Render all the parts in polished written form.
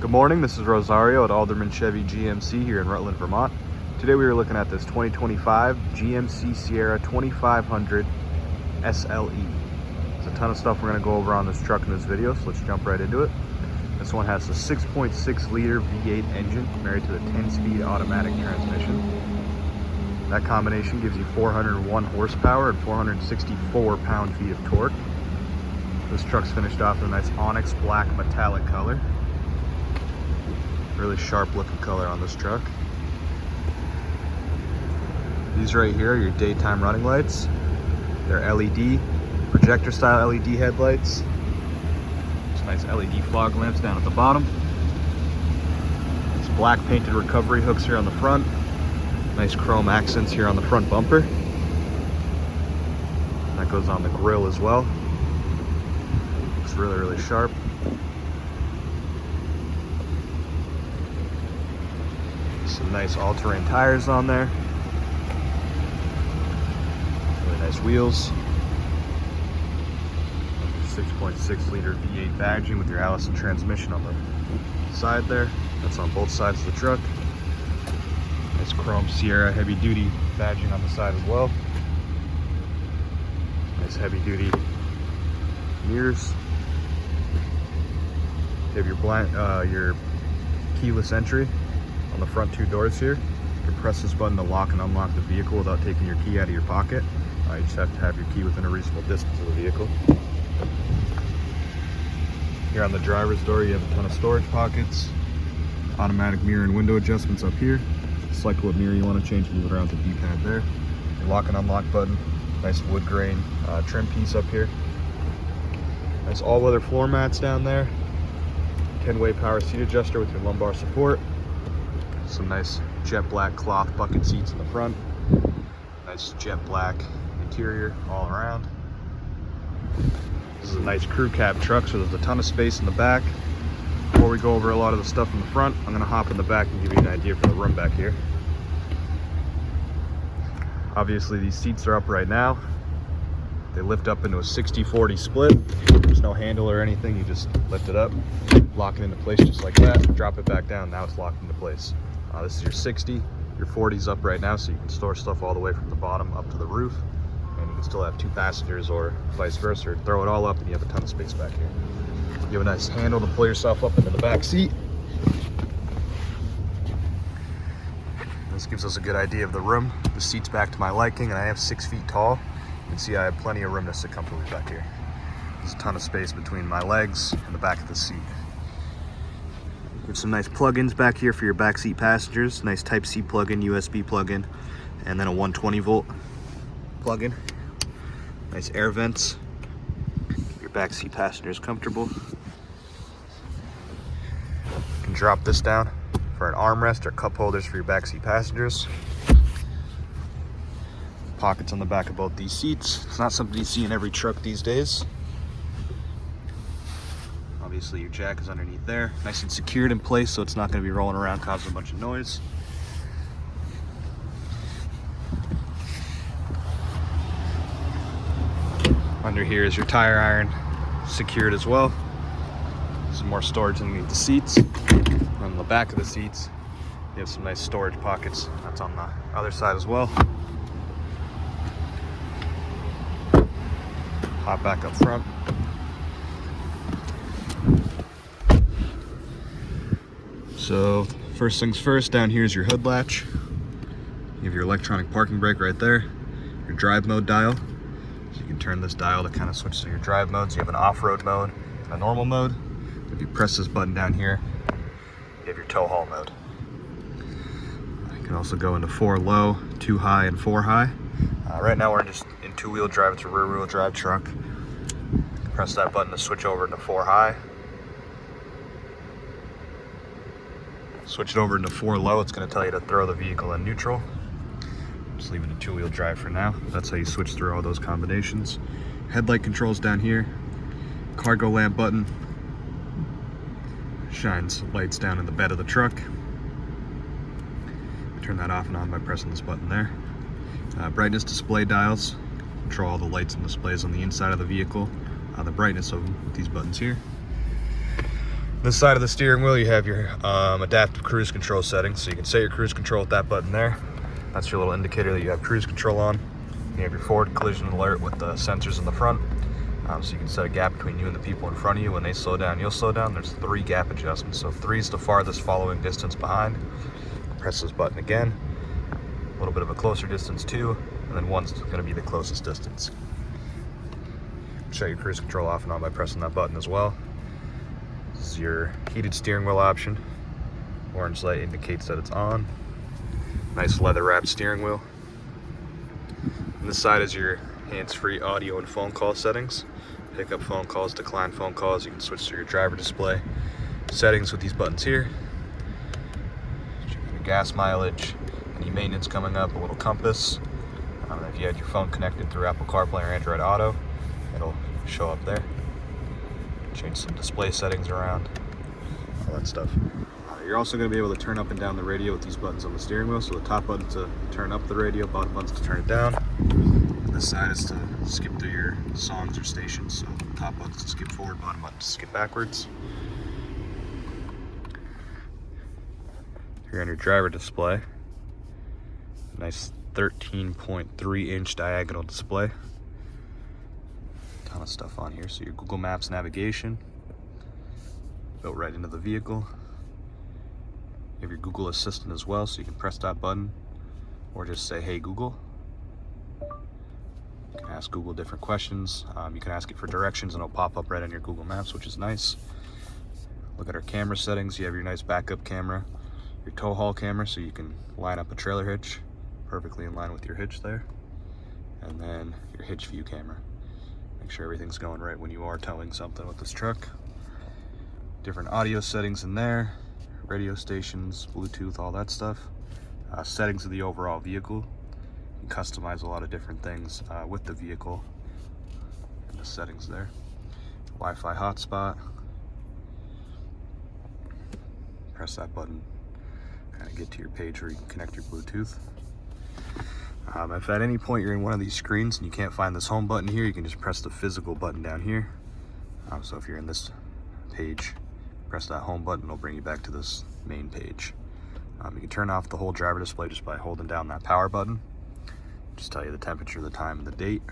Good morning, this is Rosario at Alderman Chevy GMC here in Rutland, Vermont. Today we are looking at this 2025 GMC Sierra 2500 SLE. There's a ton of stuff we're going to go over on this truck in this video, so let's jump right into it. This one has a 6.6 liter V8 engine married to a 10-speed automatic transmission. That combination gives you 401 horsepower and 464 pound-feet of torque. This truck's finished off in a nice onyx black metallic color. Really sharp looking color on this truck. These right here are your daytime running lights. They're LED, projector style LED headlights. Some nice LED fog lamps down at the bottom. These black painted recovery hooks here on the front. Nice chrome accents here on the front bumper. That goes on the grille as well. Looks really sharp. Some nice all-terrain tires on there. Really nice wheels. 6.6 liter V8 badging with your Allison transmission on the side there. That's on both sides of the truck. Nice chrome Sierra heavy duty badging on the side as well. Nice heavy duty mirrors. You have your keyless entry on the front two doors here. You can press this button to lock and unlock the vehicle without taking your key out of your pocket. You just have to have your key within a reasonable distance of the vehicle. Here on the driver's door, you have a ton of storage pockets. Automatic mirror and window adjustments up here. Select what mirror you want to change, move it around the D-pad there. Your lock and unlock button. Nice wood grain trim piece up here. Nice all-weather floor mats down there. 10-way power seat adjuster with your lumbar support. Some nice jet black cloth bucket seats in the front. Nice jet black interior all around. This is a nice crew cab truck, so there's a ton of space in the back. Before we go over a lot of the stuff in the front, I'm gonna hop in the back and give you an idea for the room back here. Obviously these seats are up right now. They lift up into a 60-40 split. There's no handle or anything, you just lift it up, lock it into place just like that, drop it back down, now it's locked into place. This is your 60, your 40's up right now, so you can store stuff all the way from the bottom up to the roof, and you can still have two passengers or vice versa, or throw it all up and you have a ton of space back here. You have a nice handle to pull yourself up into the back seat. This gives us a good idea of the room. The seat's back to my liking, and I am 6 feet tall. You can see I have plenty of room to sit comfortably back here. There's a ton of space between my legs and the back of the seat. There's some nice plug-ins back here for your backseat passengers. Nice Type-C plug-in, USB plug-in, and then a 120-volt plug-in. Nice air vents. Keep your backseat passengers comfortable. You can drop this down for an armrest or cup holders for your backseat passengers. Pockets on the back of both these seats. It's not something you see in every truck these days. Obviously your jack is underneath there, nice and secured in place, so it's not going to be rolling around causing a bunch of noise. Under here is your tire iron, secured as well. Some more storage underneath the seats. On the back of the seats, you have some nice storage pockets. That's on the other side as well. Hop back up front. So first things first, down here is your hood latch. You have your electronic parking brake right there. Your drive mode dial. So you can turn this dial to kind of switch to your drive modes. You have an off-road mode and a normal mode. If you press this button down here, you have your tow haul mode. You can also go into 4 low, 2 high, and 4 high. Right now we're just in 2-wheel drive. It's a rear-wheel drive truck. Press that button to switch over into 4 high. Switch it over into 4 low, it's going to tell you to throw the vehicle in neutral. Just leave it in 2-wheel drive for now. That's how you switch through all those combinations. Headlight controls down here. Cargo lamp button. Shines lights down in the bed of the truck. Turn that off and on by pressing this button there. Brightness display dials. Control all the lights and displays on the inside of the vehicle. The brightness of these buttons here. This side of the steering wheel, you have your adaptive cruise control settings. So you can set your cruise control with that button there. That's your little indicator that you have cruise control on. You have your forward collision alert with the sensors in the front. So you can set a gap between you and the people in front of you. When they slow down, you'll slow down. There's 3 gap adjustments. So 3 is the farthest following distance behind. Press this button again. A little bit of a closer distance, 2. And then 1's going to be the closest distance. Shut your cruise control off and on by pressing that button as well. This is your heated steering wheel option. Orange light indicates that it's on. Nice leather wrapped steering wheel. On this side is your hands-free audio and phone call settings. Pick up phone calls, decline phone calls. You can switch to your driver display settings with these buttons here. Your gas mileage, any maintenance coming up, a little compass. If you had your phone connected through Apple CarPlay or Android Auto, it'll show up there. Change some display settings around, all that stuff. You're also going to be able to turn up and down the radio with these buttons on the steering wheel. So the top button's to turn up the radio, bottom button's to turn it down. And this side is to skip through your songs or stations. So top button's to skip forward, bottom button's to skip backwards. Here on your driver display, nice 13.3 inch diagonal display. Ton of stuff on here. So your Google Maps navigation built right into the vehicle. You have your Google Assistant as well, so you can press that button or just say, "Hey Google." You can ask Google different questions. You can ask it for directions and it'll pop up right on your Google Maps, which is nice. Look at our camera settings. You have your nice backup camera, your tow haul camera, so you can line up a trailer hitch perfectly in line with your hitch there. And then your hitch view camera. Make sure everything's going right when you are towing something with this truck. Different audio settings in there. Radio stations, Bluetooth, all that stuff. Settings of the overall vehicle. You can customize a lot of different things with the vehicle. And the settings there. Wi-Fi hotspot. Press that button, kind of get to your page where you can connect your Bluetooth. If at any point you're in one of these screens and you can't find this home button here, you can just press the physical button down here. So if you're in this page, press that home button, it'll bring you back to this main page. You can turn off the whole driver display just by holding down that power button. Just tell you the temperature, the time, and the date.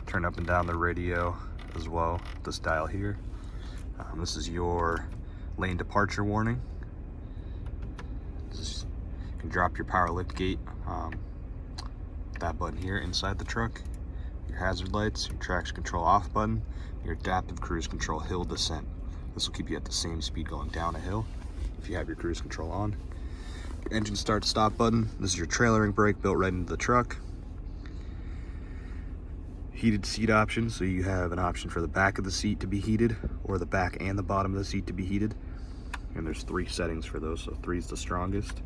Turn up and down the radio as well, this dial here. This is your lane departure warning. You can drop your power lift gate, that button here inside the truck. Your hazard lights, your traction control off button, your adaptive cruise control hill descent. This will keep you at the same speed going down a hill if you have your cruise control on. Your engine start stop button. This is your trailering brake built right into the truck. Heated seat option, so you have an option for the back of the seat to be heated or the back and the bottom of the seat to be heated. And there's 3 settings for those, so 3 is the strongest.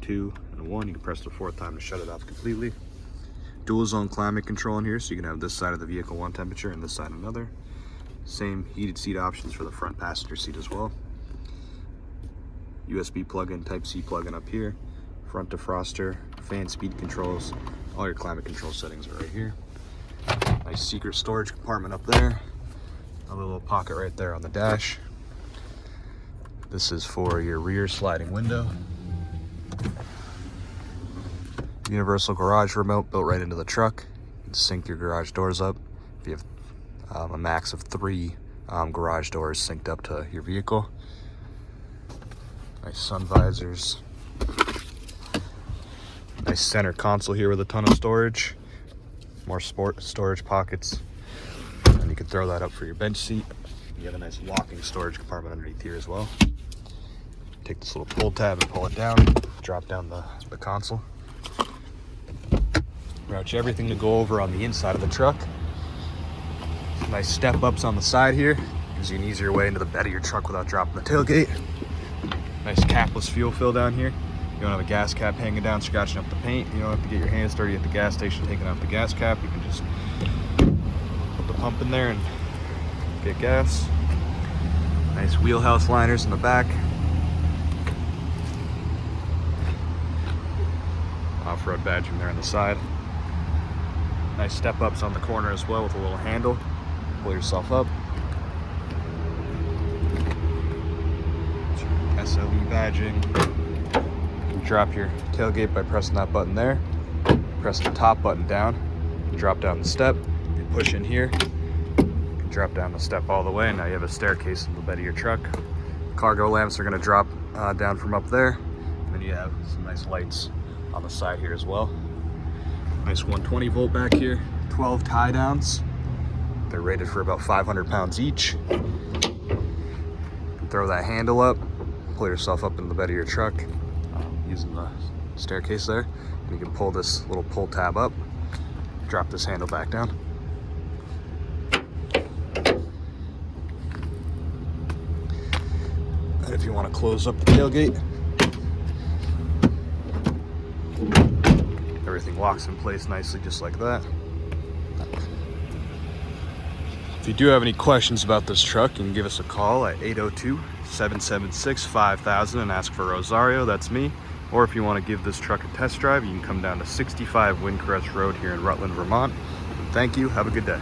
2 and 1, you can press the 4th time to shut it off completely. Dual zone climate control in here, so you can have this side of the vehicle one temperature and this side another. Same heated seat options for the front passenger seat as well. USB plug-in, Type-C plug-in up here. Front defroster, fan speed controls, all your climate control settings are right here. Nice secret storage compartment up there. A little pocket right there on the dash. This is for your rear sliding window. Universal garage remote built right into the truck. You can sync your garage doors up. If you have a max of 3 garage doors synced up to your vehicle. Nice sun visors. Nice center console here with a ton of storage. More storage pockets. And you can throw that up for your bench seat. You have a nice locking storage compartment underneath here as well. Take this little pull tab and pull it down. Drop down the console. Route everything to go over on the inside of the truck. Some nice step ups on the side here. Gives you an easier way into the bed of your truck without dropping the tailgate. Nice capless fuel fill down here. You don't have a gas cap hanging down, scratching up the paint. You don't have to get your hands dirty at the gas station taking out the gas cap. You can just put the pump in there and get gas. Nice wheelhouse liners in the back. Off-road badging there on the side. Nice step ups on the corner as well with a little handle. Pull yourself up. SLE badging. You drop your tailgate by pressing that button there. Press the top button down, drop down the step. You push in here, you drop down the step all the way, and now you have a staircase in the bed of your truck. Cargo lamps are going to drop down from up there, and then you have some nice lights on the side here as well. Nice 120 volt back here, 12 tie downs. They're rated for about 500 pounds each. Throw that handle up, pull yourself up in the bed of your truck using the staircase there. And you can pull this little pull tab up, drop this handle back down. And if you want to close up the tailgate, everything locks in place nicely just like that. If you do have any questions about this truck, you can give us a call at 802-776-5000 and ask for Rosario, that's me. Or if you want to give this truck a test drive, you can come down to 65 Windcrest Road here in Rutland, Vermont. Thank you, have a good day.